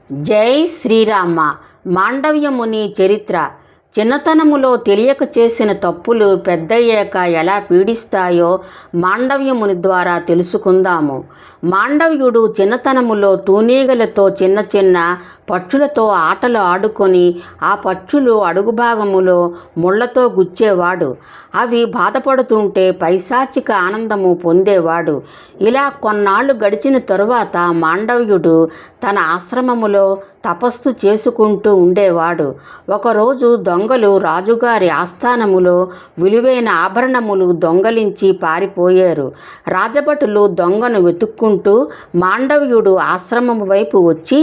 జై శ్రీరామ. మాండవ్యముని చరిత్ర. చిన్నతనములో తెలియక చేసిన తప్పులు పెద్దయ్యాక ఎలా పీడిస్తాయో మాండవ్యముని ద్వారా తెలుసుకుందాము. మాండవ్యుడు చిన్నతనములో తూనీగలతో చిన్న చిన్న పక్షులతో ఆటలు ఆడుకొని ఆ పక్షులు అడుగు భాగములో ముళ్లతో గుచ్చేవాడు. అవి బాధపడుతుంటే పైశాచిక ఆనందము పొందేవాడు. ఇలా కొన్నాళ్ళు గడిచిన తరువాత మాండవ్యుడు తన ఆశ్రమములో తపస్సు చేసుకుంటూ ఉండేవాడు. ఒకరోజు దొంగలు రాజుగారి ఆస్థానములో విలువైన ఆభరణములు దొంగలించి పారిపోయారు. రాజభటులు దొంగను వెతుక్కుంటూ మాండవ్యుడు ఆశ్రమం వైపు వచ్చి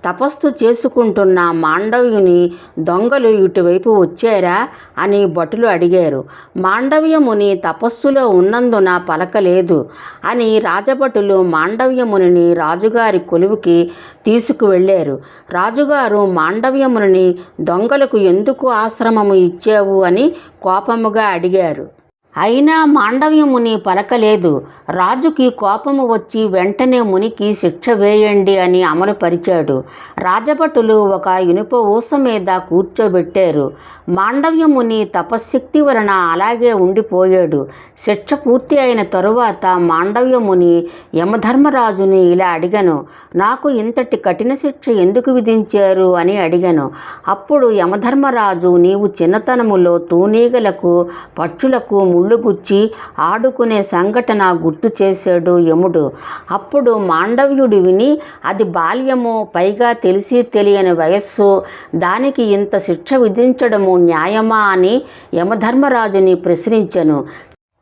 తపస్సు చేసుకుంటున్న మాండవ్యుని దొంగలు ఇటువైపు వచ్చారా అని భటులు అడిగారు. మాండవ్యముని తపస్సులో ఉన్నందున పలకలేదు అని రాజభటులు మాండవ్యముని రాజుగారి కొలువుకి తీసుకువెళ్ళారు. రాజుగారు మాండవ్యముని దొంగలకు ఎందుకు ఆశ్రమము ఇచ్చావు అని కోపముగా అడిగారు. అయినా మాండవ్యముని పలకలేదు. రాజుకి కోపము వచ్చి వెంటనే మునికి శిక్ష వేయండి అని అమలుపరిచాడు. రాజభటులు ఒక ఇనుప ఊస మీద కూర్చోబెట్టారు. మాండవ్యముని తపశ్శక్తి వలన అలాగే ఉండిపోయాడు. శిక్ష పూర్తి అయిన తరువాత మాండవ్యముని యమధర్మరాజుని ఇలా అడిగాను, నాకు ఇంతటి కఠిన శిక్ష ఎందుకు విధించారు అని అడిగాను. అప్పుడు యమధర్మరాజు, నీవు చిన్నతనములో తూనీగలకు పక్షులకు ముళ్ళుగుచ్చి ఆడుకునే సంఘటన గుర్తు చేశాడు యముడు. అప్పుడు మాండవ్యుడు విని, అది బాల్యము, పైగా తెలిసి తెలియని వయస్సు, దానికి ఇంత శిక్ష విధించడము న్యాయమా అని యమధర్మరాజుని ప్రశ్నించెను.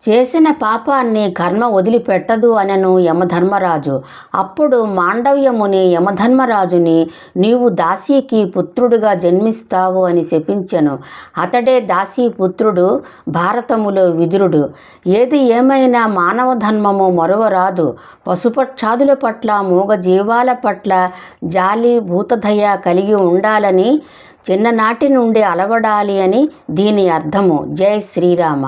చేసిన పాపాన్ని కర్మ వదిలిపెట్టదు అనను యమధర్మరాజు. అప్పుడు మాండవ్యముని యమధర్మరాజుని, నీవు దాసీకి పుత్రుడుగా జన్మిస్తావు అని శపించెను. అతడే దాసీ పుత్రుడు భారతములో విదురుడు. ఏది ఏమైనా మానవ ధర్మము మరువరాదు. పశుపక్షాదుల పట్ల, మూగ జీవాల పట్ల జాలి, భూతదయ కలిగి ఉండాలని చిన్ననాటి నుండి అలవడాలి అని దీని అర్థము. జై శ్రీరామ.